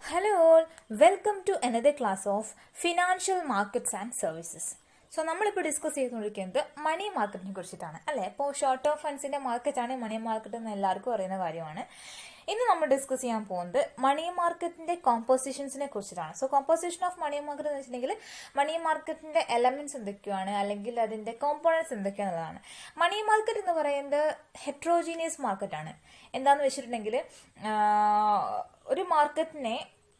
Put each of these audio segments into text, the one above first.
Hello all, welcome to another class of Financial Markets and Services. So നമ്മളിപ്പോൾ discuss ചെയ്തുകൊണ്ടിരിക്കുന്നത് മണി മാർക്കറ്റിനെ കുറിച്ചിട്ടാണ് അല്ലേ. ഇപ്പോൾ ഷോർട്ട് ടേം ഫണ്ട്സിന്റെ മാർക്കറ്റാണ് മണി മാർക്കറ്റ് എന്ന് എല്ലാവർക്കും അറിയുന്ന കാര്യമാണ്. ഇന്ന് നമ്മൾ ഡിസ്കസ് ചെയ്യാൻ പോകുന്നത് മണി മാർക്കറ്റിന്റെ കോമ്പോസിഷൻസിനെ കുറിച്ചിട്ടാണ്. So composition of money market എന്ന് വെച്ചിട്ടുണ്ടെങ്കിൽ മണി മാർക്കറ്റിന്റെ എലമെന്റ്സ് എന്തൊക്കെയാണ് അല്ലെങ്കിൽ അതിന്റെ കോമ്പോണൻസ് എന്തൊക്കെയാണെന്നുള്ളതാണ്. മണി മാർക്കറ്റ് എന്ന് പറയുന്നത് ഹെട്രോജീനിയസ് മാർക്കറ്റാണ്. എന്താന്ന് വെച്ചിട്ടുണ്ടെങ്കിൽ ഒരു മാർക്കറ്റിനെ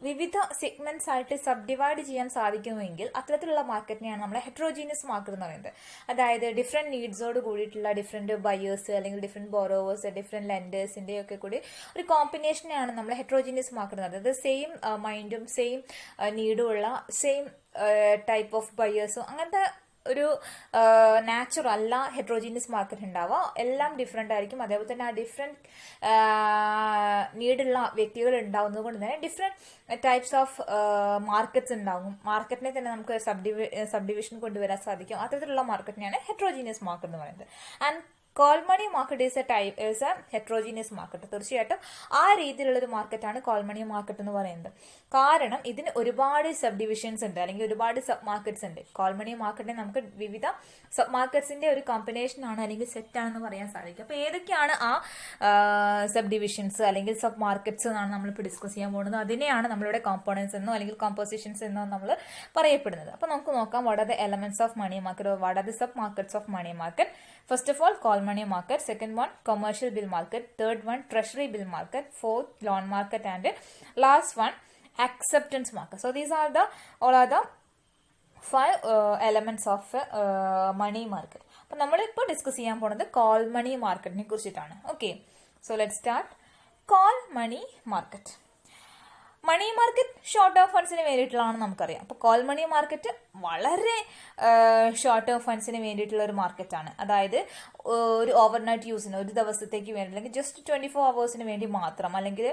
വിവിധ സെഗ്മെന്റ്സ് ആയിട്ട് സബ് ഡിവൈഡ് ചെയ്യാൻ സാധിക്കുമെങ്കിൽ അത്തരത്തിലുള്ള മാർക്കറ്റിനെയാണ് നമ്മൾ ഹെട്രോജീനിയസ് മാർക്കറ്റ് എന്ന് പറയുന്നത്. അതായത് ഡിഫറെന്റ് നീഡ്സോട് കൂടിയിട്ടുള്ള ഡിഫറെന്റ് ബയേഴ്സ് അല്ലെങ്കിൽ ഡിഫറെന്റ് ബോറോവേഴ്സ് ഡിഫറെന്റ് ലെൻഡേഴ്സിന്റെ ഒക്കെ കൂടി ഒരു കോമ്പിനേഷനെയാണ് നമ്മൾ ഹെട്രോജീനിയസ് മാർക്കറ്റ് എന്ന് പറയുന്നത്. സെയിം മൈൻഡും സെയിം നീഡും ഉള്ള സെയിം ടൈപ്പ് ഓഫ് ബയേഴ്സും അങ്ങനത്തെ ഒരു നാച്ചുറൽ അല്ല ഹെട്രോജീനിയസ് മാർക്കറ്റ് ഉണ്ടാവുക. എല്ലാം ഡിഫറെൻ്റ് ആയിരിക്കും. അതേപോലെ തന്നെ ആ ഡിഫറെൻറ്റ് നീഡുള്ള വ്യക്തികൾ ഉണ്ടാവുന്നത് കൊണ്ട് തന്നെ ഡിഫറെൻറ്റ് ടൈപ്സ് ഓഫ് മാർക്കറ്റ്സ് ഉണ്ടാകും. മാർക്കറ്റിനെ തന്നെ നമുക്ക് സബ് ഡിവിഷൻ കൊണ്ടുവരാൻ സാധിക്കും. അത്തരത്തിലുള്ള മാർക്കറ്റിനെയാണ് ഹെട്രോജീനിയസ് മാർക്കറ്റ് എന്ന് പറയുന്നത്. And call money market is a heterogeneous market. തീർച്ചയായിട്ടും ആ രീതിയിലുള്ള ഒരു മാർക്കറ്റാണ് കോൾ മണി മാർക്കറ്റ് എന്ന് പറയുന്നത്. കാരണം ഇതിന് ഒരുപാട് സബ് ഡിവിഷൻസ് ഉണ്ട് അല്ലെങ്കിൽ ഒരുപാട് സബ് മാർക്കറ്റ്സ് ഉണ്ട്. കോൾ മണി മാർക്കറ്റിനെ നമുക്ക് വിവിധ സബ് മാർക്കറ്റ്സിന്റെ ഒരു കോമ്പിനേഷൻ ആണ് അല്ലെങ്കിൽ സെറ്റ് ആണെന്ന് പറയാൻ സാധിക്കും. അപ്പൊ ഏതൊക്കെയാണ് ആ സബ് ഡിവിഷൻസ് അല്ലെങ്കിൽ സബ് മാർക്കറ്റ്സ് എന്നാണ് നമ്മളിപ്പോൾ ഡിസ്കസ് ചെയ്യാൻ പോകുന്നത്. അതിനെയാണ് നമ്മളുടെ കോമ്പോണൻസ് എന്നോ അല്ലെങ്കിൽ കോമ്പോസിഷൻസ് എന്നോ നമ്മൾ പറയപ്പെടുന്നത്. അപ്പൊ നമുക്ക് നോക്കാം what are the elements of money market or what are the sub markets of money market. First of all, call money market. Second one, commercial bill market. Third one, treasury bill market. Fourth, loan market. And last one, acceptance market. So these are all are the five elements of money market. അപ്പോൾ നമ്മളിപ്പോൾ discuss ചെയ്യാൻ പോകുന്നത് call money മാർക്കറ്റിനെ കുറിച്ചിട്ടാണ്. Okay, so let start. Call money market. Money market short term ഫണ്ട്സിന് വേണ്ടിയിട്ടുള്ളതാണ് നമുക്കറിയാം. അപ്പോൾ കോൾ മണി മാർക്കറ്റ് വളരെ ഷോർട്ട് ടേം ഫണ്ട്സിന് വേണ്ടിയിട്ടുള്ള ഒരു മാർക്കറ്റാണ്. അതായത് ഒരു ഓവർനൈറ്റ് യൂസിന് ഒരു ദിവസത്തേക്ക് വേണ്ടി അല്ലെങ്കിൽ ജസ്റ്റ് 24 hours വേണ്ടി മാത്രം അല്ലെങ്കിൽ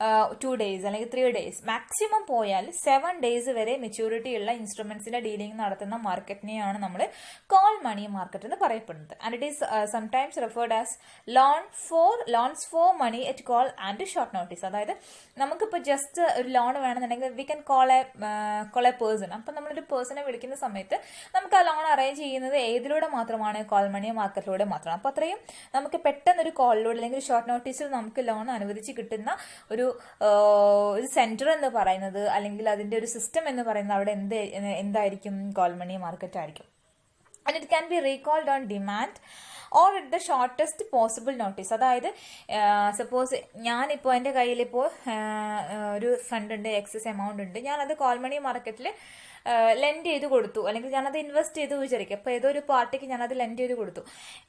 2 days അല്ലെങ്കിൽ 3 days മാക്സിമം പോയാൽ 7 days വരെ മെച്യൂരിറ്റി ഉള്ള ഇൻസ്ട്രുമെന്റ്സിന്റെ ഡീലിംഗ് നടത്തുന്ന മാർക്കറ്റിനെയാണ് നമ്മൾ കോൾ മണി മാർക്കറ്റ് എന്ന് പറയപ്പെടുന്നത്. And it is sometimes referred as loans for money at call and short notice. അതായത് നമുക്കിപ്പോൾ ജസ്റ്റ് ഒരു ലോൺ വേണമെന്നുണ്ടെങ്കിൽ we can call a person. അപ്പം നമ്മളൊരു പേഴ്സണെ വിളിക്കുന്ന സമയത്ത് നമുക്ക് ആ ലോൺ അറേഞ്ച് ചെയ്യുന്നത് ഏതിലൂടെ മാത്രമാണ്? കോൾ മണി മാർക്കറ്റിലൂടെ മാത്രമാണ്. അപ്പോൾ അത്രയും നമുക്ക് പെട്ടെന്ന് ഒരു കോളിലൂടെ അല്ലെങ്കിൽ ഷോർട്ട് നോട്ടീസിൽ നമുക്ക് ലോൺ അനുവദിച്ച് കിട്ടുന്ന ഒരു സെന്റർ എന്ന് പറയുന്നത് അല്ലെങ്കിൽ അതിന്റെ ഒരു സിസ്റ്റം എന്ന് പറയുന്നത് അവിടെ എന്തായിരിക്കും? കോൾ മണി മാർക്കറ്റ് ആയിരിക്കും. And it can be recalled on demand or at the shortest possible notice. അതായത് സപ്പോസ് ഞാനിപ്പോൾ എൻ്റെ കയ്യിലിപ്പോൾ ഒരു ഫണ്ട് ഉണ്ട്, എക്സസ് എമൗണ്ട് ഉണ്ട്, ഞാനത് കോൾ മണി മാർക്കറ്റിൽ ലെൻഡ് ചെയ്ത് കൊടുത്തു അല്ലെങ്കിൽ ഞാനത് ഇൻവെസ്റ്റ് ചെയ്ത് വിചാരിക്കും. അപ്പോൾ ഏതോ ഒരു പാർട്ടിക്ക് ഞാനത് ലെൻഡ് ചെയ്ത് കൊടുത്തു.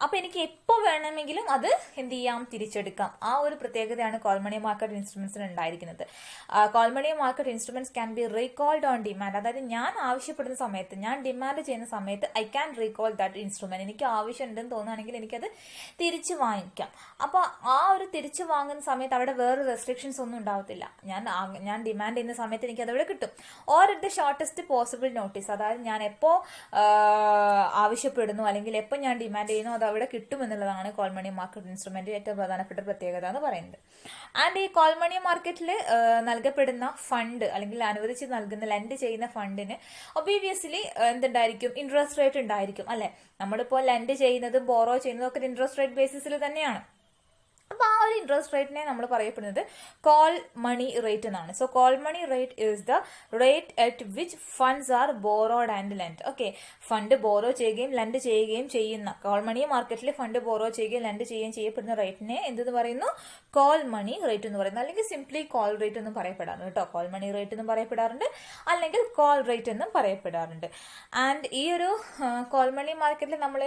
അപ്പോൾ എനിക്ക് എപ്പോൾ വേണമെങ്കിലും അത് എന്ത് ചെയ്യാം? തിരിച്ചെടുക്കാം. ആ ഒരു പ്രത്യേകതയാണ് കോൾ മണി മാർക്കറ്റ് ഇൻസ്ട്രുമെന്റ്സിന് ഉണ്ടായിരിക്കുന്നത്. Call money market instruments can be recalled on demand. അതായത് ഞാൻ ആവശ്യപ്പെടുന്ന സമയത്ത്, ഞാൻ ഡിമാൻഡ് ചെയ്യുന്ന സമയത്ത് I can recall that instrument. എനിക്ക് ആവശ്യമുണ്ടെന്ന് തോന്നുകയാണെങ്കിൽ എനിക്കത് തിരിച്ചു വാങ്ങിക്കാം. അപ്പോൾ ആ ഒരു തിരിച്ചു വാങ്ങുന്ന സമയത്ത് അവിടെ വേറെ റെസ്ട്രിക്ഷൻസ് ഒന്നും ഉണ്ടാവത്തില്ല. ഞാൻ ഡിമാൻഡ് ചെയ്യുന്ന സമയത്ത് എനിക്ക് അതവിടെ കിട്ടും. Or at the shortest possible notice. അതായത് ഞാൻ എപ്പോൾ ആവശ്യപ്പെടുന്നു അല്ലെങ്കിൽ എപ്പോൾ ഞാൻ ഡിമാൻഡ് ചെയ്യുന്നു അത് അവിടെ കിട്ടും എന്നുള്ളതാണ് കോൾ മണി മാർക്കറ്റ് ഇൻസ്ട്രുമെന്റ് ഏറ്റവും പ്രധാനപ്പെട്ട പ്രത്യേകത എന്ന് പറയുന്നത്. ആൻഡ് ഈ കോൾ മണി മാർക്കറ്റിൽ നൽകപ്പെടുന്ന ഫണ്ട് അല്ലെങ്കിൽ അനുവദിച്ച് നൽകുന്ന ലെൻഡ് ചെയ്യുന്ന ഫണ്ടിന് ഒബീവിയസ്ലി എന്തുണ്ടായിരിക്കും? ഇൻട്രസ്റ്റ് റേറ്റ് ഉണ്ടായിരിക്കും അല്ലെ. നമ്മളിപ്പോൾ ലെൻഡ് ചെയ്യുന്നതും ബോറോ ചെയ്യുന്നതും ഒക്കെ ഇൻട്രസ്റ്റ് റേറ്റ് ബേസിസിൽ തന്നെയാണ്. അപ്പോൾ ആ ഒരു ഇൻട്രസ്റ്റ് റേറ്റിനെ നമ്മൾ പറയപ്പെടുന്നത് കോൾ മണി റേറ്റ് എന്നാണ്. So call money rate is the rate at which funds are borrowed and lend. Okay, fund borrow ചെയ്യുകയും ലെൻഡ് ചെയ്യുകയും ചെയ്യുന്ന കോൾ മണി മാർക്കറ്റിൽ ഫണ്ട് ബോറോ ചെയ്യുകയും ലെൻഡ് ചെയ്യുകയും ചെയ്യപ്പെടുന്ന റേറ്റിനെ എന്തെന്ന് പറയുന്നു? കോൾ മണി റേറ്റ് എന്ന് പറയുന്നത്. അല്ലെങ്കിൽ സിംപ്ലി കോൾ റേറ്റ് എന്നും പറയപ്പെടാറുണ്ട് കേട്ടോ. കോൾ മണി റേറ്റ് എന്നും പറയപ്പെടാറുണ്ട് അല്ലെങ്കിൽ കോൾ റേറ്റ് എന്നും പറയപ്പെടാറുണ്ട്. ആൻഡ് ഈ ഒരു കോൾ മണി മാർക്കറ്റിൽ നമ്മൾ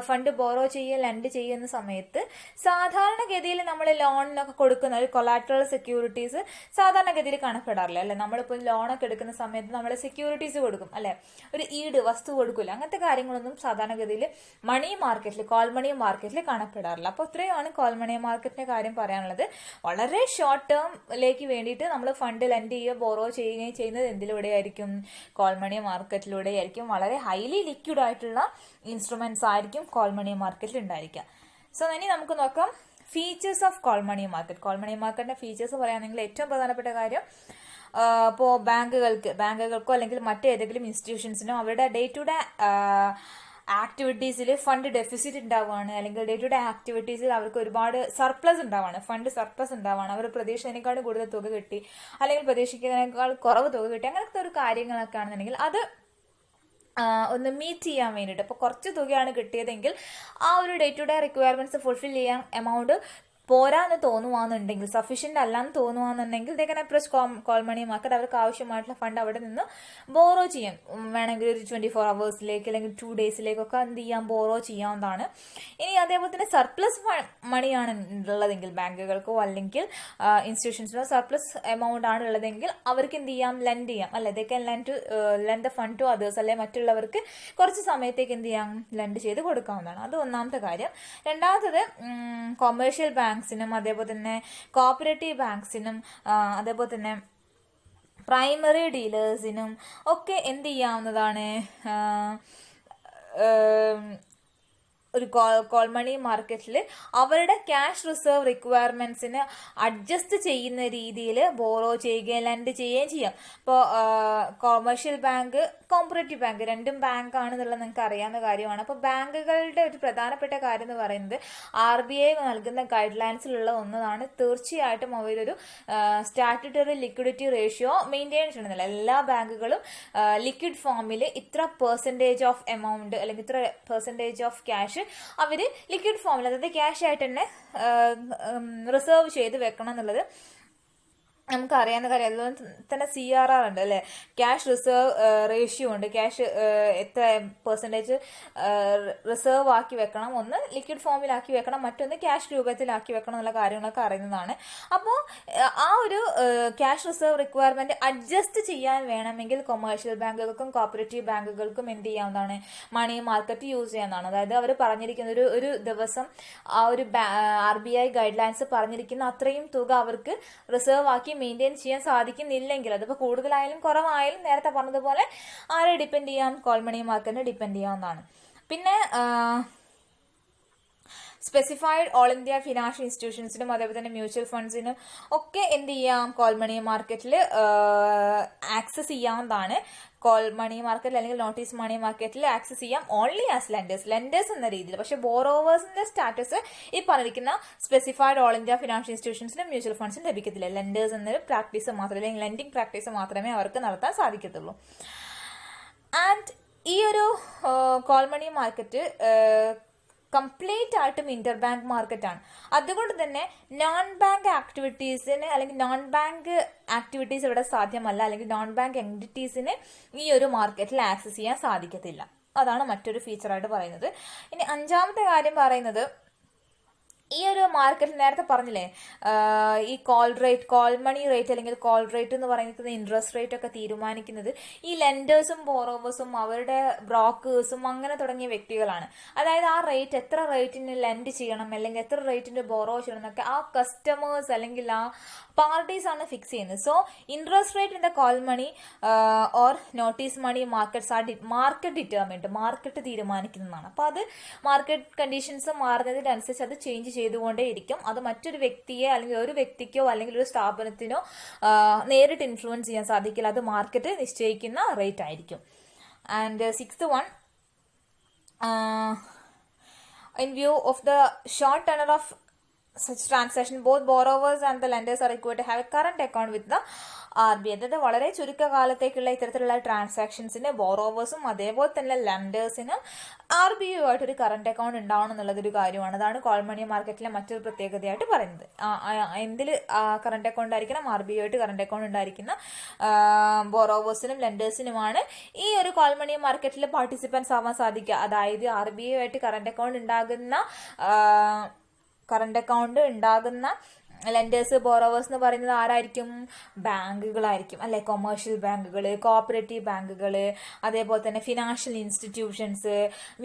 ഫണ്ട് ബോറോ ചെയ്യുക ലെൻഡ് ചെയ്യുന്ന സമയത്ത് സാധാരണഗതിയിൽ നമ്മൾ ലോണിനൊക്കെ കൊടുക്കുന്ന ഒരു കൊളാട്രൽ സെക്യൂരിറ്റീസ് സാധാരണഗതിയിൽ കാണപ്പെടാറില്ല അല്ലെ. നമ്മളിപ്പോൾ ലോണൊക്കെ എടുക്കുന്ന സമയത്ത് നമ്മൾ സെക്യൂരിറ്റീസ് കൊടുക്കും അല്ലെ, ഒരു ഈട് വസ്തു കൊടുക്കില്ല. അങ്ങനത്തെ കാര്യങ്ങളൊന്നും സാധാരണഗതിയിൽ മണി മാർക്കറ്റിൽ കോൾ മണി മാർക്കറ്റിൽ കാണപ്പെടാറില്ല. അപ്പോൾ ഇത്രയുമാണ് കോൾ മണി മാർക്കറ്റിന്റെ കാര്യം പറയാനുള്ളത്. വളരെ ഷോർട്ട് ടേമിലേക്ക് വേണ്ടിയിട്ട് നമ്മൾ ഫണ്ട് ലെൻഡ് ചെയ്യുക ബോറോ ചെയ്യുകയും ചെയ്യുന്നത് എന്തിലൂടെ ആയിരിക്കും? കോൾ മണി മാർക്കറ്റിലൂടെ ആയിരിക്കും. വളരെ ഹൈലി ലിക്വിഡ് ആയിട്ടുള്ള ഇൻസ്ട്രുമെന്റ്സ് ആയിരിക്കും കോൾ മണി മാർക്കറ്റിൽ ഉണ്ടായിരിക്കുക. സോ ഇനി നമുക്ക് നോക്കാം features of call money market. Call money മാർക്കറ്റിന്റെ ഫീച്ചേഴ്സ് പറയുകയാണെങ്കിൽ ഏറ്റവും പ്രധാനപ്പെട്ട കാര്യം ഇപ്പോൾ ബാങ്കുകൾക്കോ അല്ലെങ്കിൽ മറ്റേതെങ്കിലും ഇൻസ്റ്റിറ്റ്യൂഷൻസിനോ അവരുടെ ഡേ ടു ഡേ ആക്ടിവിറ്റീസിൽ ഫണ്ട് ഡെഫിസിറ്റ് ഉണ്ടാവുകയാണ്, അല്ലെങ്കിൽ ഡേ ടു ഡേ ആക്ടിവിറ്റീസിൽ അവർക്ക് ഒരുപാട് സർപ്ലസ് ഉണ്ടാവുകയാണ്, ഫണ്ട് സർപ്ലസ് ഉണ്ടാവുകയാണ്, അവർ പ്രതീക്ഷിച്ചതിനേക്കാൾ കൂടുതൽ തുക കിട്ടി അല്ലെങ്കിൽ പ്രതീക്ഷിക്കുന്നതിനേക്കാൾ കുറവ് തുക കിട്ടി, അങ്ങനത്തെ ഒരു കാര്യങ്ങളൊക്കെ ആണെന്നുണ്ടെങ്കിൽ അത് ഒന്ന് മീറ്റ് ചെയ്യാൻ വേണ്ടിയിട്ട്. ഇപ്പോൾ കുറച്ച് തുകയാണ് കിട്ടിയതെങ്കിൽ ആ ഒരു day to day requirements fulfil ചെയ്യാൻ എമൗണ്ട് പോരാന്ന് തോന്നുവാന്നുണ്ടെങ്കിൽ, സഫീഷ്യന്റ് അല്ലാന്ന് തോന്നുവാന്നുണ്ടെങ്കിൽ they can approach call money market. അവർക്ക് ആവശ്യമായിട്ടുള്ള ഫണ്ട് അവിടെ നിന്ന് ബോറോ ചെയ്യാം. വേണമെങ്കിൽ ഒരു 24 hours അല്ലെങ്കിൽ 2 daysലേക്കൊക്കെ എന്ത് ചെയ്യാം, ബോറോ ചെയ്യാവുന്നതാണ്. ഇനി അതേപോലെ തന്നെ സർപ്ലസ് മണിയാണ് ഉള്ളതെങ്കിൽ ബാങ്കുകൾക്കോ അല്ലെങ്കിൽ ഇൻസ്റ്റിറ്റ്യൂഷൻസിനോ സർപ്ലസ് എമൗണ്ട് ആണ് ഉള്ളതെങ്കിൽ അവർക്ക് എന്ത് ചെയ്യാം, ലെൻഡ് ചെയ്യാം. അല്ലെ, they can lend the fund to others, അല്ലെ മറ്റുള്ളവർക്ക് കുറച്ച് സമയത്തേക്ക് എന്ത് ചെയ്യാം, ലെൻഡ് ചെയ്ത് കൊടുക്കാവുന്നതാണ്. അത് ഒന്നാമത്തെ കാര്യം. രണ്ടാമത്തത് കൊമേഴ്ഷ്യൽ ബാങ്ക്സിനും അതേപോലെ തന്നെ കോപ്പറേറ്റീവ് ബാങ്ക്സിനും അതേപോലെ തന്നെ പ്രൈമറി ഡീലേഴ്സിനും ഒക്കെ എന്ത് ചെയ്യാവുന്നതാണ്, ഒരു കോൾ മണി മാർക്കറ്റിൽ അവരുടെ ക്യാഷ് റിസർവ് റിക്വയർമെന്റ്സിന് അഡ്ജസ്റ്റ് ചെയ്യുന്ന രീതിയിൽ ബോറോ ചെയ്യുകയും ലെൻഡ് ചെയ്യുകയും ചെയ്യാം. ഇപ്പോൾ കൊമേഴ്ഷ്യൽ ബാങ്ക്, കോപ്പറേറ്റീവ് ബാങ്ക് രണ്ടും ബാങ്ക് ആണെന്നുള്ളത് നിങ്ങൾക്ക് അറിയാവുന്ന കാര്യമാണ്. അപ്പോൾ ബാങ്കുകളുടെ ഒരു പ്രധാനപ്പെട്ട കാര്യം എന്ന് പറയുന്നത് RBI നൽകുന്ന ഗൈഡ് ലൈൻസിലുള്ള ഒന്നതാണ്, തീർച്ചയായിട്ടും അവരൊരു സ്റ്റാറ്റ്യൂട്ടറി ലിക്വിഡിറ്റി റേഷ്യോ മെയിൻറ്റെയിൻ ചെയ്യണമെന്നില്ല. എല്ലാ ബാങ്കുകളും ലിക്വിഡ് ഫോമിൽ ഇത്ര പെർസെൻറ്റേജ് ഓഫ് എമൗണ്ട് അല്ലെങ്കിൽ ഇത്ര പെർസെൻറ്റേജ് ഓഫ് ക്യാഷ് അവര് ലിക്വിഡ് ഫോമിൽ, അതായത് ക്യാഷ് ആയിട്ട് തന്നെ റിസർവ് ചെയ്ത് വെക്കണം എന്നുള്ളത് നമുക്ക് അറിയാവുന്ന കാര്യം. അതുപോലെ തന്നെ CRR ഉണ്ട് അല്ലെ, ക്യാഷ് റിസർവ് റേഷ്യോ ഉണ്ട്. ക്യാഷ് എത്ര പെർസെൻറ്റേജ് റിസർവ് ആക്കി വെക്കണം, ഒന്ന് ലിക്വിഡ് ഫോമിലാക്കി വെക്കണം, മറ്റൊന്ന് ക്യാഷ് രൂപത്തിലാക്കി വെക്കണം എന്നുള്ള കാര്യങ്ങളൊക്കെ അറിയുന്നതാണ്. അപ്പോൾ ആ ഒരു ക്യാഷ് റിസർവ് റിക്വയർമെന്റ് അഡ്ജസ്റ്റ് ചെയ്യാൻ വേണമെങ്കിൽ കൊമേഴ്ഷ്യൽ ബാങ്കുകൾക്കും കോപ്പറേറ്റീവ് ബാങ്കുകൾക്കും എന്ത് ചെയ്യാവുന്നതാണ്, മണി മാർക്കറ്റ് യൂസ് ചെയ്യാവുന്നതാണ്. അതായത് അവർ പറഞ്ഞിരിക്കുന്ന ഒരു ദിവസം ആ ഒരു RBI ഗൈഡ് ലൈൻസ് പറഞ്ഞിരിക്കുന്ന അത്രയും തുക അവർക്ക് റിസർവ് ആക്കി മെയിൻറ്റെയിൻ ചെയ്യാൻ സാധിക്കുന്നില്ലെങ്കിൽ, അതിപ്പോൾ കൂടുതലായാലും കുറവായാലും നേരത്തെ പറഞ്ഞതുപോലെ ആരെ ഡിപ്പെൻഡ് ചെയ്യാം, കോൾ മണി മാർക്കറ്റിനെ ഡിപ്പെൻഡ് ചെയ്യാവുന്നതാണ്. പിന്നെ സ്പെസിഫൈഡ് ഓൾ ഇന്ത്യ ഫിനാൻഷ്യൽ ഇൻസ്റ്റിറ്റ്യൂഷൻസിനും അതേപോലെ തന്നെ മ്യൂച്വൽ ഫണ്ട്സിനും ഒക്കെ എന്ത് ചെയ്യാം, കോൾ മണി മാർക്കറ്റിൽ ആക്സസ് ചെയ്യാവുന്നതാണ്. കോൾ മണി മാർക്കറ്റിൽ അല്ലെങ്കിൽ നോട്ടീസ് മണി മാർക്കറ്റിൽ ആക്സസ് ചെയ്യാം ഓൺലി ആസ് ലെൻഡേഴ്സ് എന്ന രീതിയിൽ. പക്ഷെ ബോറോവേഴ്സിന്റെ സ്റ്റാറ്റസ് ഈ പറഞ്ഞിരിക്കുന്ന സ്പെസിഫൈഡ് ഓൾ ഇന്ത്യ ഫിനാൻഷ്യൽ ഇൻസ്റ്റിറ്റ്യൂഷൻസിനും മ്യൂച്വൽ ഫണ്ട്സിനും ലഭിക്കത്തില്ല. ലെൻഡേഴ്സ് എന്നൊരു പ്രാക്ടീസ് മാത്രമേ, അല്ലെങ്കിൽ ലെൻഡിങ് പ്രാക്ടീസ് മാത്രമേ അവർക്ക് നടത്താൻ സാധിക്കത്തുള്ളൂ. ആൻഡ് ഈ ഒരു കോൾ മണി മാർക്കറ്റ് കംപ്ലീറ്റ് ആയിട്ടും ഇന്റർ ബാങ്ക് മാർക്കറ്റ് ആണ്. അതുകൊണ്ട് തന്നെ നോൺ ബാങ്ക് ആക്ടിവിറ്റീസിന് അല്ലെങ്കിൽ നോൺ ബാങ്ക് ആക്ടിവിറ്റീസ് ഇവിടെ സാധ്യമല്ല, അല്ലെങ്കിൽ നോൺ ബാങ്ക് എൻറ്റിറ്റീസിന് ഈ ഒരു മാർക്കറ്റിൽ ആക്സസ് ചെയ്യാൻ സാധിക്കത്തില്ല. അതാണ് മറ്റൊരു ഫീച്ചറായിട്ട് പറയുന്നത്. ഇനി അഞ്ചാമത്തെ കാര്യം പറയുന്നത്, ഈ ഒരു മാർക്കറ്റിൽ നേരത്തെ പറഞ്ഞില്ലേ, ഈ കോൾ മണി റേറ്റ് അല്ലെങ്കിൽ കോൾ റേറ്റ് എന്ന് പറയുന്നത് ഇൻട്രസ്റ്റ് റേറ്റ് ഒക്കെ തീരുമാനിക്കുന്നത് ഈ ലെൻഡേഴ്സും ബോറോവേഴ്സും അവരുടെ ബ്രോക്കേഴ്സും അങ്ങനെ തുടങ്ങിയ വ്യക്തികളാണ്. അതായത് ആ റേറ്റ്, എത്ര റേറ്റിന് ലെൻഡ് ചെയ്യണം അല്ലെങ്കിൽ എത്ര റേറ്റിന് ബോറോ ചെയ്യണം എന്നൊക്കെ ആ കസ്റ്റമേഴ്സ് അല്ലെങ്കിൽ ആ പാർട്ടീസ് ആണ് ഫിക്സ് ചെയ്യുന്നത്. So interest rate in the call money or notice money markets are market determined, market തീരുമാനിക്കുന്നതാണ്. അപ്പോൾ അത് മാർക്കറ്റ് കണ്ടീഷൻസ് മാറുന്നതിനനുസരിച്ച് അത് ചേഞ്ച് ചെയ്തുകൊണ്ടേയിരിക്കും. അത് മറ്റൊരു വ്യക്തിയെ അല്ലെങ്കിൽ ഒരു വ്യക്തിക്കോ അല്ലെങ്കിൽ ഒരു സ്ഥാപനത്തിനോ നേരിട്ട് ഇൻഫ്ലുവൻസ് ചെയ്യാൻ സാധിക്കില്ല. അത് മാർക്കറ്റ് നിശ്ചയിക്കുന്ന റേറ്റ് ആയിരിക്കും. And sixth one, in view of the short tenor of such transaction, both borrowers and the lenders are required to have a current account with the RBI. അതായത് വളരെ ചുരുക്കകാലത്തേക്കുള്ള ഇത്തരത്തിലുള്ള ട്രാൻസാക്ഷൻസിന് ബോറോവേഴ്സും അതേപോലെ തന്നെ ലെൻഡേഴ്സിനും RBI ആയിട്ട് ഒരു കറണ്ട് അക്കൗണ്ട് ഉണ്ടാവണം എന്നുള്ളതൊരു കാര്യമാണ്. അതാണ് കോൾ മണി മാർക്കറ്റിലെ മറ്റൊരു പ്രത്യേകതയായിട്ട് പറയുന്നത്. എന്തിൽ കറണ്ട് അക്കൗണ്ട് ആയിരിക്കണം, RBI ആയിട്ട് കറണ്ട് അക്കൗണ്ട് ഉണ്ടായിരിക്കുന്ന ബോറോവേഴ്സിനും ലെൻഡേഴ്സിനുമാണ് ഈ ഒരു കോൾ മണി മാർക്കറ്റിൽ പാർട്ടിസിപ്പൻസ് ആവാൻ സാധിക്കുക. അതായത് RBI ആയിട്ട് കറണ്ട് അക്കൗണ്ട് ഉണ്ടാകുന്ന ലെൻഡേഴ്സ്, ബോറോവേഴ്സ് എന്ന് പറയുന്നത് ആരായിരിക്കും, ബാങ്കുകളായിരിക്കും അല്ലെ, കൊമേഴ്ഷ്യൽ ബാങ്കുകൾ, കോപ്പറേറ്റീവ് ബാങ്കുകൾ, അതേപോലെ തന്നെ financial institutions,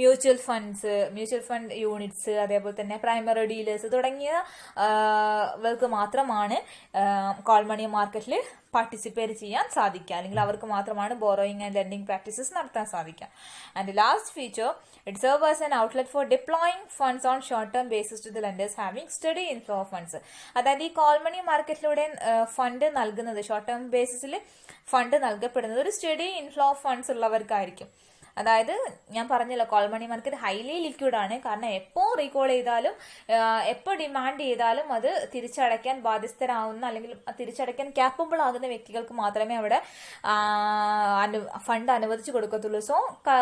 mutual fund units, അതേപോലെ തന്നെ പ്രൈമറി ഡീലേഴ്സ് തുടങ്ങിയവർക്ക് മാത്രമാണ് കോൾ മണി മാർക്കറ്റിൽ പാർട്ടിസിപ്പേറ്റ് ചെയ്യാൻ സാധിക്കുക, അല്ലെങ്കിൽ അവർക്ക് മാത്രമാണ് ബോറോയിങ് ആൻഡ് ലെൻഡിങ് പ്രാക്ടീസസ് നടത്താൻ സാധിക്കുക. And last feature, it serve as an outlet for deploying funds on short term basis to the lenders having steady inflow of funds. അതായത് ഈ കോൾ മണി മാർക്കറ്റിലൂടെ ഫണ്ട് നൽകുന്നത്, ഷോർട്ട് ടേം ബേസിസിൽ fund നൽകപ്പെടുന്നത് ഒരു steady inflow of funds ഉള്ളവർക്കായിരിക്കും. അതായത് ഞാൻ പറഞ്ഞല്ലോ, call money market highly liquid ആണ്. കാരണം എപ്പോൾ റീകോൾ ചെയ്താലും എപ്പോൾ ഡിമാൻഡ് ചെയ്താലും അത് തിരിച്ചടയ്ക്കാൻ ബാധ്യസ്ഥരാകുന്ന അല്ലെങ്കിൽ തിരിച്ചടയ്ക്കാൻ ക്യാപ്പബിൾ ആകുന്ന വ്യക്തികൾക്ക് മാത്രമേ അവിടെ ഫണ്ട് അനുവദിച്ചു കൊടുക്കത്തുള്ളൂ. സോ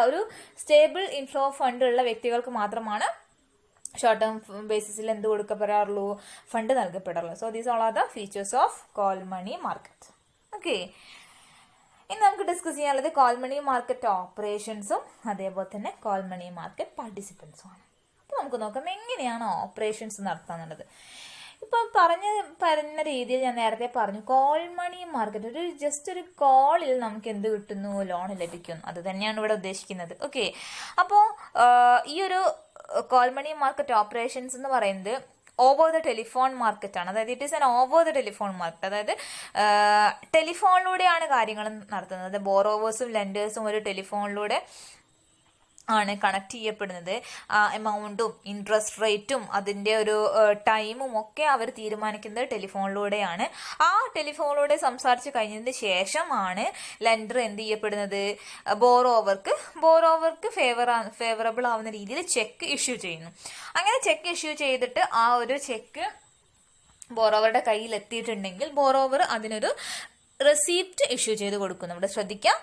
ഒരു സ്റ്റേബിൾ ഇൻഫ്ലോ ഓഫ് ഫണ്ട് ഉള്ള വ്യക്തികൾക്ക് മാത്രമാണ് ഷോർട്ട് ടേം ബേസിസിൽ എന്ത് കൊടുക്കപ്പെടാറുള്ളൂ, ഫണ്ട് നൽകപ്പെടാറുള്ളൂ. So these all are the features of call money market. Okay, ഇനി നമുക്ക് ഡിസ്കസ് ചെയ്യാനുള്ളത് കോൾ മണി മാർക്കറ്റ് ഓപ്പറേഷൻസും അതേപോലെ തന്നെ കോൾ മണി മാർക്കറ്റ് പാർട്ടിസിപ്പൻസും ആണ്. അപ്പോൾ നമുക്ക് നോക്കാം എങ്ങനെയാണ് ഓപ്പറേഷൻസ് നടത്താന്നുള്ളത്. ഇപ്പോൾ പറഞ്ഞ രീതിയിൽ ഞാൻ നേരത്തെ പറഞ്ഞു, കോൾ മണി മാർക്കറ്റ് ജസ്റ്റ് ഒരു കോളിൽ നമുക്ക് എന്ത് കിട്ടുന്നു, ലോൺ ലഭിക്കുന്നു. അത് തന്നെയാണ് ഇവിടെ ഉദ്ദേശിക്കുന്നത്. ഓക്കെ, അപ്പോൾ ഈ ഒരു കോൾ മണി മാർക്കറ്റ് ഓപ്പറേഷൻസ് എന്ന് പറയുന്നത് ഓവർ ദ ടെലിഫോൺ മാർക്കറ്റ് ആണ്. അതായത് it is an over the telephone market. അതായത് ടെലിഫോണിലൂടെയാണ് കാര്യങ്ങൾ നടത്തുന്നത്. ബോറോവേഴ്സും ലെൻഡേഴ്സും ഒരു ടെലിഫോണിലൂടെ ആണ് കണക്ട് ചെയ്യപ്പെടുന്നത്. എമൗണ്ടും ഇൻട്രസ്റ്റ് റേറ്റും അതിൻ്റെ ഒരു ടൈമും ഒക്കെ അവർ തീരുമാനിക്കുന്നത് ടെലിഫോണിലൂടെയാണ്. ആ ടെലിഫോണിലൂടെ സംസാരിച്ച് കഴിഞ്ഞതിന് ശേഷമാണ് ലെൻഡർ എന്ത് ചെയ്യപ്പെടുന്നത്, ബോറോവർക്ക് ഫേവറബിൾ ആവുന്ന രീതിയിൽ ചെക്ക് ഇഷ്യൂ ചെയ്യുന്നു. അങ്ങനെ ചെക്ക് ഇഷ്യൂ ചെയ്തിട്ട് ആ ഒരു ചെക്ക് ബോറോവറുടെ കയ്യിൽ എത്തിയിട്ടുണ്ടെങ്കിൽ ബോറോവർ അതിനൊരു റെസീപ്റ്റ് ഇഷ്യൂ ചെയ്ത് കൊടുക്കുന്നു. ഇവിടെ ശ്രദ്ധിക്കാം,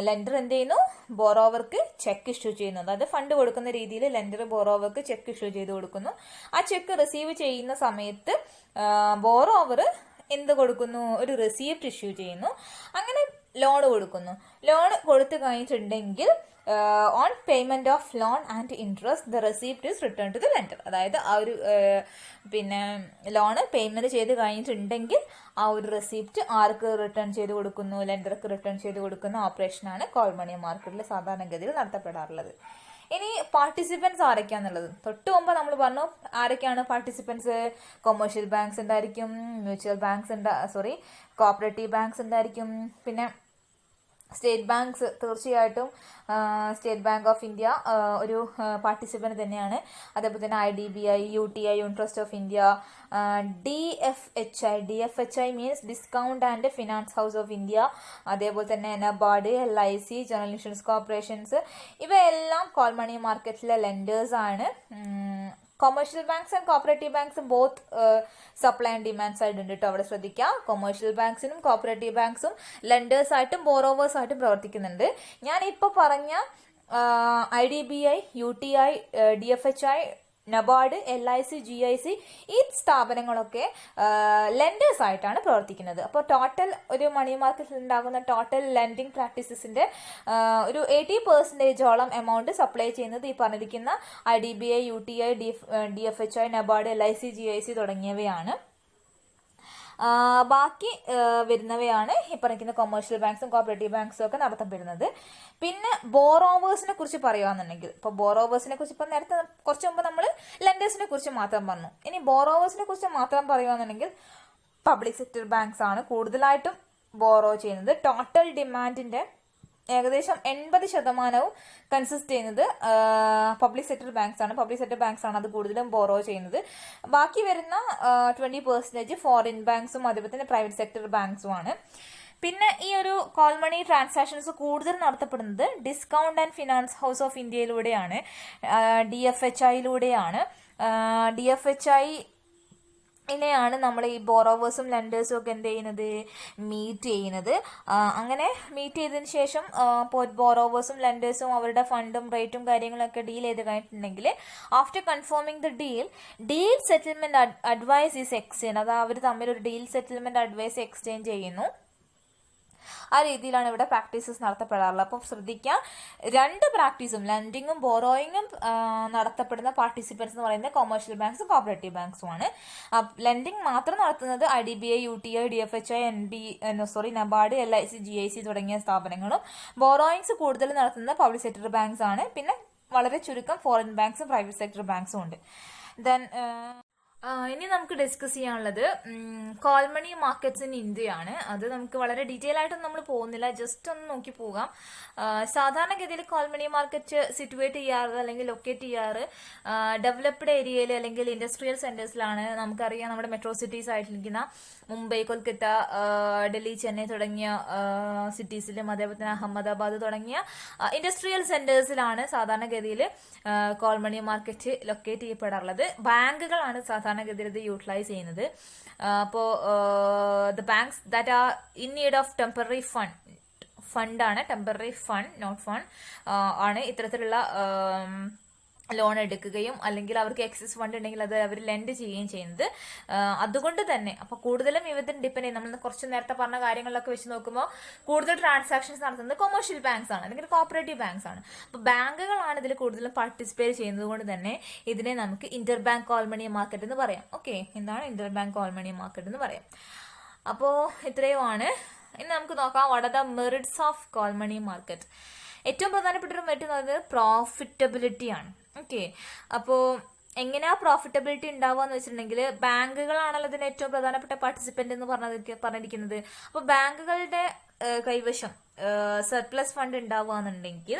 ലെൻഡർ എന്ത് ചെയ്യുന്നു, ബോറോവർക്ക് ചെക്ക് ഇഷ്യൂ ചെയ്യുന്നു. അതായത് ഫണ്ട് കൊടുക്കുന്ന രീതിയിൽ ലെൻഡർ ബോറോവർക്ക് ചെക്ക് ഇഷ്യൂ ചെയ്ത് കൊടുക്കുന്നു. ആ ചെക്ക് റിസീവ് ചെയ്യുന്ന സമയത്ത് ബോറോവർ എന്ത് കൊടുക്കുന്നു, ഒരു റെസീപ്റ്റ് ഇഷ്യൂ ചെയ്യുന്നു. അങ്ങനെ ലോൺ കൊടുക്കുന്നു. ലോൺ കൊടുത്തു കഴിഞ്ഞിട്ടുണ്ടെങ്കിൽ on payment of loan and interest the receipt is return to the lender. അതായത് ആ ഒരു ലോണ് പേയ്മെന്റ് ചെയ്ത് കഴിഞ്ഞിട്ടുണ്ടെങ്കിൽ ആ ഒരു റെസീപ്റ്റ് ആർക്ക് റിട്ടേൺ ചെയ്ത് കൊടുക്കുന്നു, ലെൻഡർക്ക് റിട്ടേൺ ചെയ്ത് കൊടുക്കുന്ന ഓപ്പറേഷനാണ് കോൾ മണി മാർക്കറ്റിൽ സാധാരണഗതിയിൽ നടത്തപ്പെടാറുള്ളത്. ഇനി പാർട്ടിസിപ്പൻസ് ആരൊക്കെയാന്നുള്ളത് തൊട്ട് മുമ്പ് നമ്മൾ പറഞ്ഞു. ആരൊക്കെയാണ് പാർട്ടിസിപ്പൻസ്? കൊമേഴ്ഷ്യൽ ബാങ്ക്സ് ഉണ്ടായിരിക്കും, മ്യൂച്വൽ ബാങ്ക്സ് കോഓപ്പറേറ്റീവ് ബാങ്ക്സ് ഉണ്ടായിരിക്കും, പിന്നെ സ്റ്റേറ്റ് ബാങ്ക്സ്. തീർച്ചയായിട്ടും സ്റ്റേറ്റ് ബാങ്ക് ഓഫ് ഇന്ത്യ ഒരു പാർട്ടിസിപ്പന്റ് തന്നെയാണ്. അതേപോലെ തന്നെ IDBI, UTI, unit of India, DFHI means discount and finance house of India, അതേപോലെ തന്നെ NABARD, LIC, general insurance corporations. ഇവയെല്ലാം കോൾ മണി മാർക്കറ്റിലെ ലെൻഡേഴ്സ് ആണ്. Commercial banks and cooperative banks both supply and demand side ഉണ്ട് കേട്ടോ. അവിടെ ശ്രദ്ധിക്കുക, commercial ബാങ്ക്സിനും cooperative ബാങ്ക്സും lenders ആയിട്ടും ബോറോവേഴ്സ് ആയിട്ടും പ്രവർത്തിക്കുന്നുണ്ട്. ഞാൻ ഇപ്പോൾ പറഞ്ഞ IDBI, UTI, DFHI, NABARD, LIC, GIC ഈ സ്ഥാപനങ്ങളൊക്കെ ലെൻഡേഴ്സ് ആയിട്ടാണ് പ്രവർത്തിക്കുന്നത്. അപ്പോൾ ടോട്ടൽ ഒരു മണി മാർക്കറ്റിൽ ഉണ്ടാകുന്ന ടോട്ടൽ ലെൻഡിങ് പ്രാക്ടീസസിന്റെ ഒരു 80% എമൗണ്ട് സപ്ലൈ ചെയ്യുന്നത് ഈ പറഞ്ഞിരിക്കുന്ന IDBI, UTI, DFHI, NABARD, LIC, GIC തുടങ്ങിയവയാണ്. ബാക്കി വരുന്നവയാണ് ഈ പറയുന്ന കൊമേഴ്ഷ്യൽ ബാങ്ക്സും കോപ്പറേറ്റീവ് ബാങ്ക്സും ഒക്കെ നടത്തപ്പെടുന്നത്. പിന്നെ ബോറോവേഴ്സിനെ കുറിച്ച് പറയുകയാണെന്നുണ്ടെങ്കിൽ, ഇപ്പോൾ ബോറോവേഴ്സിനെ കുറിച്ച് ഇപ്പം നേരത്തെ കുറച്ച് മുമ്പ് നമ്മൾ ലെൻഡേഴ്സിനെ കുറിച്ച് മാത്രം പറഞ്ഞു. ഇനി ബോറോവേഴ്സിനെ കുറിച്ച് മാത്രം പറയുകയാണെന്നുണ്ടെങ്കിൽ പബ്ലിക് സെക്ടർ ബാങ്ക്സ് ആണ് കൂടുതലായിട്ടും ബോറോ ചെയ്യുന്നത്. ടോട്ടൽ ഡിമാൻഡിന്റെ ഏകദേശം 80% കൺസിസ്റ്റ് ചെയ്യുന്നത് പബ്ലിക് സെക്ടർ ബാങ്ക്സ് ആണ് അത് കൂടുതലും ബോറോ ചെയ്യുന്നത്. ബാക്കി വരുന്ന 20% ഫോറിൻ ബാങ്ക്സും അതേപോലെ തന്നെ പ്രൈവറ്റ് സെക്ടർ ബാങ്ക്സും ആണ്. പിന്നെ ഈ ഒരു കോൾ മണി ട്രാൻസാക്ഷൻസ് കൂടുതൽ നടത്തപ്പെടുന്നത് discount and finance house of ഇന്ത്യയിലൂടെയാണ്, DFHIയിലൂടെയാണ്. DFHI ാണ് നമ്മൾ ഈ ബോറോവേഴ്സും ലെൻഡേഴ്സും ഒക്കെ എന്ത് ചെയ്യുന്നത്, മീറ്റ് ചെയ്യുന്നത്. അങ്ങനെ മീറ്റ് ചെയ്തതിന് ശേഷം ബോറോവേഴ്സും ലെൻഡേഴ്സും അവരുടെ ഫണ്ടും റേറ്റും കാര്യങ്ങളൊക്കെ ഡീൽ ചെയ്ത് കഴിഞ്ഞിട്ടുണ്ടെങ്കിൽ after confirming the deal settlement advice is exchange. അത് അവർ തമ്മിൽ ഒരു ഡീൽ സെറ്റിൽമെന്റ് അഡ്വൈസ് എക്സ്ചേഞ്ച് ചെയ്യുന്നു. ആ രീതിയിലാണ് ഇവിടെ പ്രാക്ടീസസ് നടത്തപ്പെടാറുള്ളത്. അപ്പം ശ്രദ്ധിക്കുക, രണ്ട് പ്രാക്ടീസും ലെൻഡിങ്ങും ബോറോയിങ്ങും നടത്തപ്പെടുന്ന പാർട്ടിസിപ്പൻസ് എന്ന് പറയുന്നത് കൊമേഴ്ഷ്യൽ ബാങ്ക്സും കോപ്പറേറ്റീവ് ബാങ്ക്സും ആണ്. ലെൻഡിങ് മാത്രം നടത്തുന്നത് IDBI, UTI, DFHI, NABARD, LIC, GIC തുടങ്ങിയ സ്ഥാപനങ്ങളും. ബോറോയിങ്സ് കൂടുതൽ നടത്തുന്നത് പബ്ലിക് സെക്ടർ ബാങ്ക്സ് ആണ്. പിന്നെ വളരെ ചുരുക്കം ഫോറിൻ ബാങ്ക്സും പ്രൈവറ്റ് സെക്ടർ ബാങ്ക്സും ഉണ്ട്. ദെൻ ഇനി നമുക്ക് ഡിസ്കസ് ചെയ്യാനുള്ളത് കോൾ മണി മാർക്കറ്റ്സ് ഇൻ ഇന്ത്യയാണ്. അത് നമുക്ക് വളരെ ഡീറ്റെയിൽ ആയിട്ടൊന്നും നമ്മൾ പോകുന്നില്ല, ജസ്റ്റ് ഒന്ന് നോക്കി പോകാം. സാധാരണഗതിയിൽ കോൾ മണി മാർക്കറ്റ് സിറ്റുവേറ്റ് ചെയ്യാറ് അല്ലെങ്കിൽ ലൊക്കേറ്റ് ചെയ്യാറ് ഡെവലപ്ഡ് ഏരിയയിൽ അല്ലെങ്കിൽ ഇൻഡസ്ട്രിയൽ സെന്റേഴ്സിലാണ്. നമുക്കറിയാം നമ്മുടെ മെട്രോ സിറ്റീസ് ആയിട്ടിരിക്കുന്ന മുംബൈ, കൊൽക്കത്ത, ഡൽഹി, ചെന്നൈ തുടങ്ങിയ സിറ്റീസിലും അതേപോലെ തന്നെ അഹമ്മദാബാദ് തുടങ്ങിയ ഇൻഡസ്ട്രിയൽ സെന്റേഴ്സിലാണ് സാധാരണഗതിയിൽ കോൾ മണി മാർക്കറ്റ് ലൊക്കേറ്റ് ചെയ്യപ്പെടാറുള്ളത്. ബാങ്കുകളാണ് സാധാരണഗതിയിൽ ഇത് യൂട്ടിലൈസ് ചെയ്യുന്നത്. അപ്പോൾ the banks that are in need of temporary ഫണ്ടാണ്, ടെമ്പററി ഫണ്ട് നോട്ട് ഫണ്ട് ആണ് ഇത്തരത്തിലുള്ള ലോൺ എടുക്കുകയും അല്ലെങ്കിൽ അവർക്ക് എക്സസ് ഫണ്ട് ഉണ്ടെങ്കിൽ അത് അവർ ലെൻഡ് ചെയ്യുകയും ചെയ്യുന്നത്. അതുകൊണ്ട് തന്നെ അപ്പൊ കൂടുതലും ഇവത്തിന് ഡിപ്പെൻഡ് ചെയ്യും. നമ്മൾ കുറച്ച് നേരത്തെ പറഞ്ഞ കാര്യങ്ങളിലൊക്കെ വെച്ച് നോക്കുമ്പോൾ കൂടുതൽ ട്രാൻസാക്ഷൻസ് നടത്തുന്നത് കൊമേഴ്ഷ്യൽ ബാങ്ക്സ് ആണ് അല്ലെങ്കിൽ കോപ്പറേറ്റീവ് ബാങ്ക്സ് ആണ്. അപ്പൊ ബാങ്കുകളാണ് ഇതിൽ കൂടുതലും പാർട്ടിസിപ്പേറ്റ് ചെയ്യുന്നത് കൊണ്ട് തന്നെ ഇതിനെ നമുക്ക് inter bank call money market എന്ന് പറയാം. ഓക്കെ, എന്താണ് inter bank call money market എന്ന് പറയാം. അപ്പോ ഇത്രയുമാണ്. ഇനി നമുക്ക് നോക്കാം what are the merits of call money market. ഏറ്റവും പ്രധാനപ്പെട്ട ഒരു മെറിറ്റ് എന്ന് പറയുന്നത് പ്രോഫിറ്റബിലിറ്റി ആണ്. ഓക്കെ, അപ്പോൾ എങ്ങനെയാ പ്രോഫിറ്റബിലിറ്റി ഉണ്ടാവുക എന്ന് വെച്ചിട്ടുണ്ടെങ്കിൽ ബാങ്കുകളാണല്ലോ ഇതിന് ഏറ്റവും പ്രധാനപ്പെട്ട പാർട്ടിസിപ്പന്റ് എന്ന് പറഞ്ഞിരിക്കുന്നത്. അപ്പോൾ ബാങ്കുകളുടെ കൈവശം സർപ്ലസ് ഫണ്ട് ഉണ്ടാവുകയാണെന്നുണ്ടെങ്കിൽ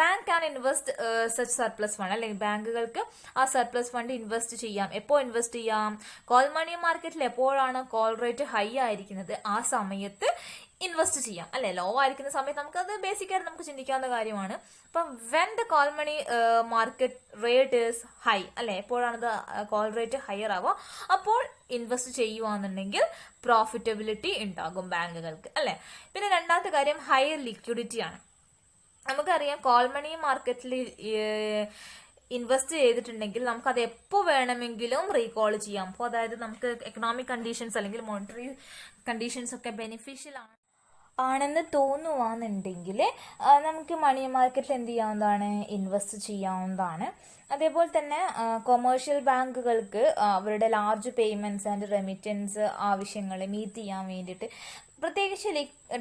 bank can invest such surplus fund, അല്ലെങ്കിൽ ബാങ്കുകൾക്ക് ആ സർപ്ലസ് ഫണ്ട് ഇൻവെസ്റ്റ് ചെയ്യാം. എപ്പോൾ ഇൻവെസ്റ്റ് ചെയ്യാം? കോൾ മണി മാർക്കറ്റിൽ എപ്പോഴാണ് കോൾ റേറ്റ് ഹൈ ആയിരിക്കുന്നത് ആ സമയത്ത് ഇൻവെസ്റ്റ് ചെയ്യാം, അല്ലെ? ലോ ആയിരിക്കുന്ന സമയത്ത് നമുക്കത് ബേസിക് ആയിട്ട് നമുക്ക് ചിന്തിക്കാവുന്ന കാര്യമാണ്. അപ്പം when the call money market rate is high, അല്ലെ, എപ്പോഴാണ് കോൾ റേറ്റ് ഹയർ ആവുക അപ്പോൾ ഇൻവെസ്റ്റ് ചെയ്യുവാന്നുണ്ടെങ്കിൽ പ്രോഫിറ്റബിലിറ്റി ഉണ്ടാകും ബാങ്കുകൾക്ക്, അല്ലെ? പിന്നെ രണ്ടാമത്തെ കാര്യം ഹയർ ലിക്വിഡിറ്റി ആണ്. നമുക്കറിയാം കോൾ മണി മാർക്കറ്റിൽ ഇൻവെസ്റ്റ് ചെയ്തിട്ടുണ്ടെങ്കിൽ നമുക്ക് അത് എപ്പോൾ വേണമെങ്കിലും റീകോൾ ചെയ്യാം. അപ്പോൾ അതായത് നമുക്ക് എക്കണോമിക് കണ്ടീഷൻസ് അല്ലെങ്കിൽ മോണിറ്ററി കണ്ടീഷൻസ് ഒക്കെ ബെനിഫിഷ്യൽ ആണെന്ന് തോന്നുവാന്നുണ്ടെങ്കിൽ നമുക്ക് മണി മാർക്കറ്റിൽ എന്ത് ചെയ്യാവുന്നതാണ്? ഇൻവെസ്റ്റ് ചെയ്യാവുന്നതാണ്. അതേപോലെ തന്നെ കൊമേഴ്ഷ്യൽ ബാങ്കുകൾക്ക് അവരുടെ ലാർജ് പേയ്മെന്റ്സ് ആൻഡ് റെമിറ്റൻസ് ആവശ്യങ്ങൾ മീറ്റ് ചെയ്യാൻ വേണ്ടിയിട്ട് പ്രത്യേകിച്ച്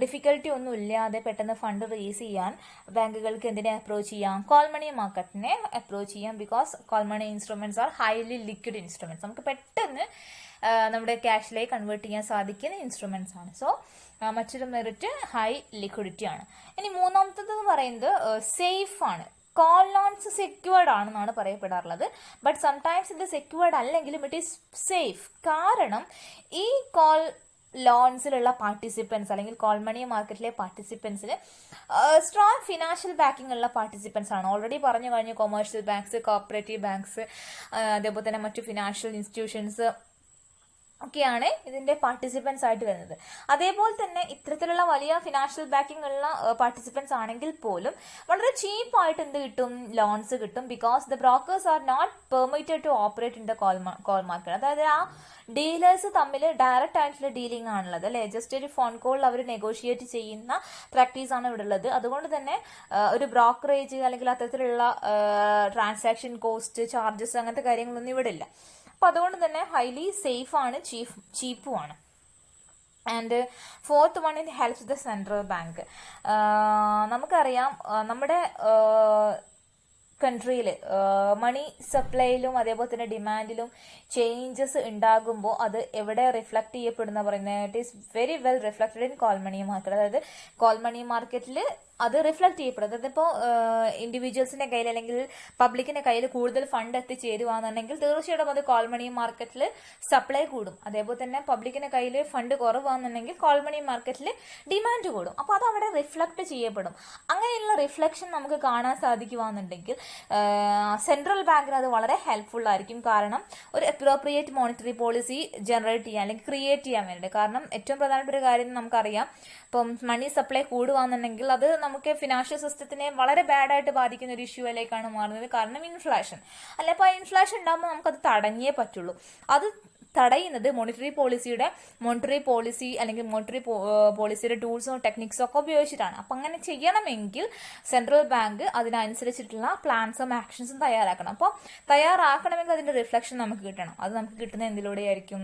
ഡിഫിക്കൽട്ടി ഒന്നും ഇല്ലാതെ പെട്ടെന്ന് ഫണ്ട് റേസ് ചെയ്യാൻ ബാങ്കുകൾക്ക് എന്തിനെ അപ്രോച്ച് ചെയ്യാം? കോൾ മണി മാർക്കറ്റിനെ അപ്രോച്ച് ചെയ്യാം. Because call money instruments are highly liquid instruments. നമുക്ക് പെട്ടെന്ന് നമ്മുടെ ക്യാഷിലേക്ക് കൺവേർട്ട് ചെയ്യാൻ സാധിക്കുന്ന ഇൻസ്ട്രുമെന്റ്സ് ആണ്. സോ മറ്റൊരു മെറിറ്റ് ഹൈ ലിക്വിഡിറ്റി ആണ്. ഇനി മൂന്നാമത്തത് എന്ന് പറയുന്നത് സേഫ് ആണ്. കോൾ ലോൺസ് സെക്യൂർഡ് ആണെന്നാണ് പറയപ്പെടാറുള്ളത്. ബട്ട് സംടൈംസ് ഇത് സെക്യൂർഡ് അല്ലെങ്കിലും ഇറ്റ് ഈസ് സേഫ്. കാരണം ഈ കോൾ ലോൺസിലുള്ള പാർട്ടിസിപ്പൻസ് അല്ലെങ്കിൽ കോൾ മണി മാർക്കറ്റിലെ പാർട്ടിസിപ്പൻസിന് സ്ട്രോങ് ഫിനാൻഷ്യൽ ബാക്കിംഗ് ഉള്ള പാർട്ടിസിപ്പൻസ് ആണ്. ഓൾറെഡി പറഞ്ഞു കഴിഞ്ഞു, കൊമേഴ്ഷ്യൽ ബാങ്ക്സ്, കോപ്പറേറ്റീവ് ബാങ്ക്സ്, അതേപോലെ തന്നെ മറ്റു ഫിനാൻഷ്യൽ ഇൻസ്റ്റിറ്റ്യൂഷൻസ് ഒക്കെയാണ് ഇതിന്റെ പാർട്ടിസിപ്പൻസ് ആയിട്ട് വരുന്നത്. അതേപോലെ തന്നെ ഇത്തരത്തിലുള്ള വലിയ ഫിനാൻഷ്യൽ ബാക്കിംഗ് ഉള്ള പാർട്ടിസിപ്പൻസ് ആണെങ്കിൽ പോലും വളരെ ചീപ്പായിട്ട് എന്ത് കിട്ടും? ലോൺസ് കിട്ടും. Because the brokers are not permitted to operate in the call market. അതായത് ആ ഡീലേഴ്സ് തമ്മിൽ ഡയറക്റ്റ് ആയിട്ടുള്ള ഡീലിംഗ് ആണുള്ളത്, അല്ലെ? ജസ്റ്റ് ഒരു ഫോൺ കോളിൽ അവർ നെഗോഷിയേറ്റ് ചെയ്യുന്ന പ്രാക്ടീസ് ആണ് ഇവിടെ ഉള്ളത്. അതുകൊണ്ട് തന്നെ ഒരു ബ്രോക്കറേജ് അല്ലെങ്കിൽ അത്തരത്തിലുള്ള ട്രാൻസാക്ഷൻ കോസ്റ്റ്, ചാർജസ് അങ്ങനത്തെ കാര്യങ്ങളൊന്നും ഇവിടെ ഇല്ല. അപ്പൊ അതുകൊണ്ട് തന്നെ ഹൈലി സേഫ് ആണ്, ചീപ്പും ആണ്. And fourth one, it helps the central bank. നമുക്കറിയാം നമ്മുടെ കൺട്രിയിൽ മണി സപ്ലൈയിലും അതേപോലെ തന്നെ ഡിമാൻഡിലും ചേഞ്ചസ് ഉണ്ടാകുമ്പോൾ അത് എവിടെ റിഫ്ലക്ട് ചെയ്യപ്പെടുന്ന പറയുന്നത് it is very well reflected in call money market. അതായത് കോൾ മണി മാർക്കറ്റിൽ അത് റിഫ്ലക്ട് ചെയ്യപ്പെടും. അതായത് ഇപ്പോൾ ഇൻഡിവിജ്വൽസിന്റെ കയ്യിൽ അല്ലെങ്കിൽ പബ്ലിക്കിന്റെ കയ്യിൽ കൂടുതൽ ഫണ്ട് എത്തിച്ചേരുവാന്നുണ്ടെങ്കിൽ തീർച്ചയായിട്ടും അത് കോൾ മണി മാർക്കറ്റിൽ സപ്ലൈ കൂടും. അതേപോലെ തന്നെ പബ്ലിക്കിന്റെ കയ്യിൽ ഫണ്ട് കുറവാണെന്നുണ്ടെങ്കിൽ കോൾ മണി മാർക്കറ്റിൽ ഡിമാൻഡ് കൂടും. അപ്പോൾ അത് അവിടെ റിഫ്ലക്ട് ചെയ്യപ്പെടും. അങ്ങനെയുള്ള റിഫ്ലക്ഷൻ നമുക്ക് കാണാൻ സാധിക്കുവാന്നുണ്ടെങ്കിൽ സെൻട്രൽ ബാങ്കിന് അത് വളരെ ഹെൽപ്ഫുൾ ആയിരിക്കും. കാരണം ഒരു അപ്രോപ്രിയേറ്റ് മോണിറ്ററി പോളിസി ജനറേറ്റ് ചെയ്യാൻ അല്ലെങ്കിൽ ക്രിയേറ്റ് ചെയ്യാൻ വേണ്ടി. കാരണം ഏറ്റവും പ്രധാനപ്പെട്ട ഒരു കാര്യം നമുക്കറിയാം, ഇപ്പം മണി സപ്ലൈ കൂടുവാന്നുണ്ടെങ്കിൽ അത് നമുക്ക് ഫിനാൻഷ്യൽ സിസ്റ്റത്തിനെ വളരെ ബാഡായിട്ട് ബാധിക്കുന്ന ഒരു ഇഷ്യൂയിലേക്കാണ് മാറുന്നത്. കാരണം ഇൻഫ്ലേഷൻ അല്ല. അപ്പോൾ ആ ഇൻഫ്ലേഷൻ ഉണ്ടാകുമ്പോൾ നമുക്കത് തടഞ്ഞേ പറ്റുള്ളൂ. അത് തടയുന്നത് മോണിറ്ററി പോളിസി അല്ലെങ്കിൽ മോണിറ്ററി പോളിസിയുടെ ടൂൾസും ടെക്നിക്സും ഒക്കെ ഉപയോഗിച്ചിട്ടാണ്. അപ്പം അങ്ങനെ ചെയ്യണമെങ്കിൽ സെൻട്രൽ ബാങ്ക് അതിനനുസരിച്ചിട്ടുള്ള പ്ലാൻസും ആക്ഷൻസും തയ്യാറാക്കണം. അപ്പോൾ തയ്യാറാക്കണമെങ്കിൽ അതിന്റെ റിഫ്ലക്ഷൻ നമുക്ക് കിട്ടണം. അത് നമുക്ക് കിട്ടുന്ന എന്തിലൂടെ ആയിരിക്കും?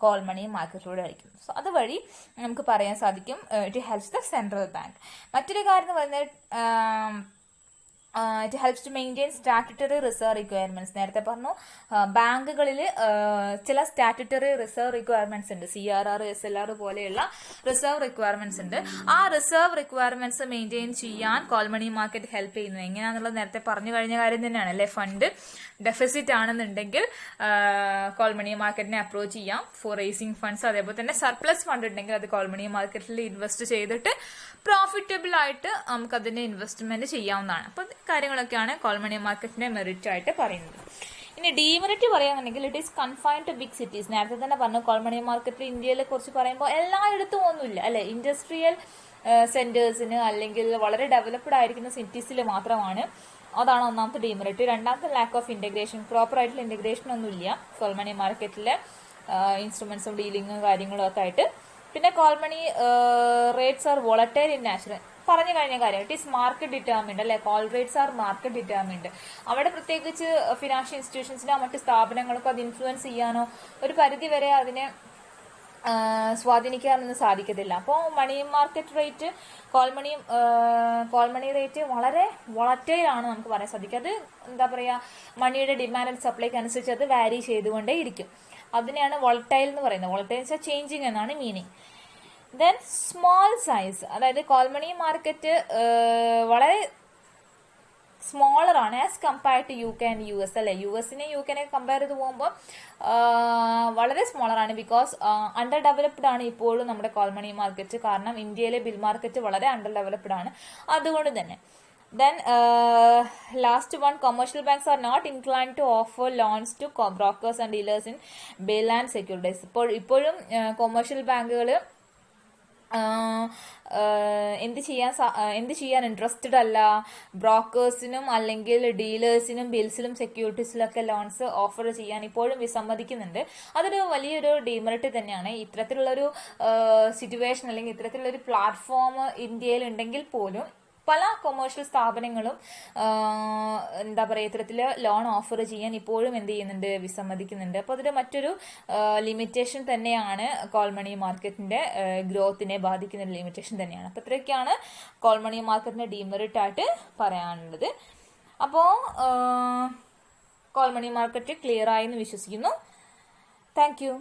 കോൾ മണി മാർക്കറ്റിലൂടെ ആയിരിക്കും. സോ അതുവഴി നമുക്ക് പറയാൻ സാധിക്കും it helps the central bank. മറ്റൊരു കാര്യം എന്ന് പറയുന്നത് it helps to maintain statutory reserve requirements. നേരത്തെ പറഞ്ഞു ബാങ്കുകളിൽ ചില സ്റ്റാറ്റ്യൂട്ടറി റിസർവ് റിക്വയർമെന്റ്സ് ഉണ്ട്, CRR SLR പോലെയുള്ള റിസർവ് റിക്വയർമെന്റ്സ് ഉണ്ട്. ആ റിസർവ് റിക്വയർമെന്റ്സ് മെയിൻറ്റെയിൻ ചെയ്യാൻ കോൾ മണി മാർക്കറ്റ് ഹെൽപ്പ് ചെയ്യുന്നു. എങ്ങനെയാണെന്നുള്ളത് നേരത്തെ പറഞ്ഞു കഴിഞ്ഞ കാര്യം തന്നെയാണ് അല്ലെ. ഫണ്ട് ഡെഫിസിറ്റ് ആണെന്നുണ്ടെങ്കിൽ കോൾ മണി മാർക്കറ്റിനെ അപ്രോച്ച് ചെയ്യാം ഫോർ റേസിംഗ് ഫണ്ട്സ്. അതേപോലെ തന്നെ സർപ്ലസ് ഫണ്ട് ഉണ്ടെങ്കിൽ അത് കോൾ മണി മാർക്കറ്റിൽ ഇൻവെസ്റ്റ് ചെയ്തിട്ട് പ്രോഫിറ്റബിൾ ആയിട്ട് നമുക്ക് അതിന്റെ ഇൻവെസ്റ്റ്മെന്റ് ചെയ്യാവുന്നതാണ്. അപ്പൊ കാര്യങ്ങളൊക്കെയാണ് കോൾ മണി മാർക്കറ്റിന്റെ മെറിറ്റ് ആയിട്ട് പറയുന്നത്. ഇനി ഡീമെറിറ്റ് പറയുകയാണെന്നുണ്ടെങ്കിൽ it is confined to big cities. നേരത്തെ തന്നെ പറഞ്ഞു കോൾ മണി മാർക്കറ്റ് ഇന്ത്യയിലെ കുറിച്ച് പറയുമ്പോൾ എല്ലായിടത്തും ഒന്നുമില്ല അല്ലെ. ഇൻഡസ്ട്രിയൽ സെന്റേഴ്സിന് അല്ലെങ്കിൽ വളരെ ഡെവലപ്ഡ് ആയിരിക്കുന്ന സിറ്റീസിൽ മാത്രമാണ്. അതാണ് ഒന്നാമത്തെ ഡീമെറിറ്റ്. രണ്ടാമത്തെ ലാക്ക് ഓഫ് ഇന്റഗ്രേഷൻ, പ്രോപ്പർ ആയിട്ടുള്ള ഇന്റഗ്രേഷൻ ഒന്നുമില്ല കോൾ മണി മാർക്കറ്റിലെ ഇൻസ്ട്രുമെന്റ്സും ഡീലിങ്ങും കാര്യങ്ങളും ഒക്കെ ആയിട്ട്. പിന്നെ call money rates are volatile in natural, പറഞ്ഞു കഴിഞ്ഞ കാര്യം. ഇറ്റ് ഈസ് മാർക്കറ്റ് ഡിറ്റർമിൻഡ് അല്ലെ. Call rates are market determined. അവിടെ പ്രത്യേകിച്ച് ഫിനാൻഷ്യൽ ഇൻസ്റ്റിറ്റ്യൂഷൻസിനോ മറ്റ് സ്ഥാപനങ്ങൾക്കോ അത് ഇൻഫ്ലുവൻസ് ചെയ്യാനോ ഒരു പരിധി വരെ അതിനെ സ്വാധീനിക്കാനൊന്നും സാധിക്കത്തില്ല. അപ്പോൾ money market rate, call money rate വളരെ വോളറ്റൈൽ ആണ് നമുക്ക് പറയാൻ സാധിക്കും. അത് എന്താ പറയാ, മണിയുടെ ഡിമാൻഡ് ആൻഡ് സപ്ലൈക്ക് അനുസരിച്ച് അത് വാരി ചെയ്തുകൊണ്ടേ ഇരിക്കും. അതിനെയാണ് വോളറ്റൈൽ എന്ന് പറയുന്നത്. വോളറ്റൈൽ എന്ന് വെച്ചാൽ ചേഞ്ചിങ് എന്നാണ് മീനിങ്. ദെൻ സ്മോൾ സൈസ്, അതായത് കോൾ മണി മാർക്കറ്റ് വളരെ സ്മോളർ ആണ് as compared to UK and US അല്ലെ. US-നെ UK-നെ കമ്പയർ ചെയ്ത് പോകുമ്പോൾ വളരെ സ്മോളർ ആണ്. ബിക്കോസ് അണ്ടർ ഡെവലപ്ഡ് ആണ് ഇപ്പോഴും നമ്മുടെ കോൾ മണി മാർക്കറ്റ്. കാരണം ഇന്ത്യയിലെ ബിൽ മാർക്കറ്റ് വളരെ അണ്ടർ ഡെവലപ്ഡ് ആണ്. അതുകൊണ്ട് തന്നെ then last one, commercial banks are not inclined to offer loans to brokers and dealers in bill and securities. ഇപ്പോഴും കൊമേഴ്ഷ്യൽ ബാങ്കുകൾ എന്ത് ചെയ്യാൻ ഇൻട്രസ്റ്റഡ് അല്ല. ബ്രോക്കേഴ്സിനും അല്ലെങ്കിൽ ഡീലേഴ്സിനും ബിൽസിലും സെക്യൂരിറ്റീസിലും ഒക്കെ ലോൺസ് ഓഫർ ചെയ്യാൻ ഇപ്പോഴും വിസമ്മതിക്കുന്നുണ്ട്. അതൊരു വലിയൊരു ഡീമെറിറ്റ് തന്നെയാണ്. ഇത്തരത്തിലുള്ളൊരു സിറ്റുവേഷൻ അല്ലെങ്കിൽ ഇത്തരത്തിലുള്ളൊരു പ്ലാറ്റ്ഫോം ഇന്ത്യയിൽ ഉണ്ടെങ്കിൽ പോലും പല കൊമേഴ്ഷ്യൽ സ്ഥാപനങ്ങളും എന്താ പറയുക ഇത്തരത്തില് ലോൺ ഓഫർ ചെയ്യാൻ ഇപ്പോഴും എന്ത് ചെയ്യുന്നുണ്ട്, വിസമ്മതിക്കുന്നുണ്ട്. അപ്പോൾ അതൊരു മറ്റൊരു ലിമിറ്റേഷൻ തന്നെയാണ്. കോൾ മണി മാർക്കറ്റിന്റെ ഗ്രോത്തിനെ ബാധിക്കുന്ന ഒരു ലിമിറ്റേഷൻ തന്നെയാണ്. അപ്പോൾ ഇത്രയൊക്കെയാണ് കോൾ മണി മാർക്കറ്റിന്റെ ഡീമെറിറ്റ് ആയിട്ട് പറയാനുള്ളത്. അപ്പോൾ കോൾ മണി മാർക്കറ്റ് ക്ലിയർ ആയി എന്ന് വിശ്വസിക്കുന്നു. Thank you.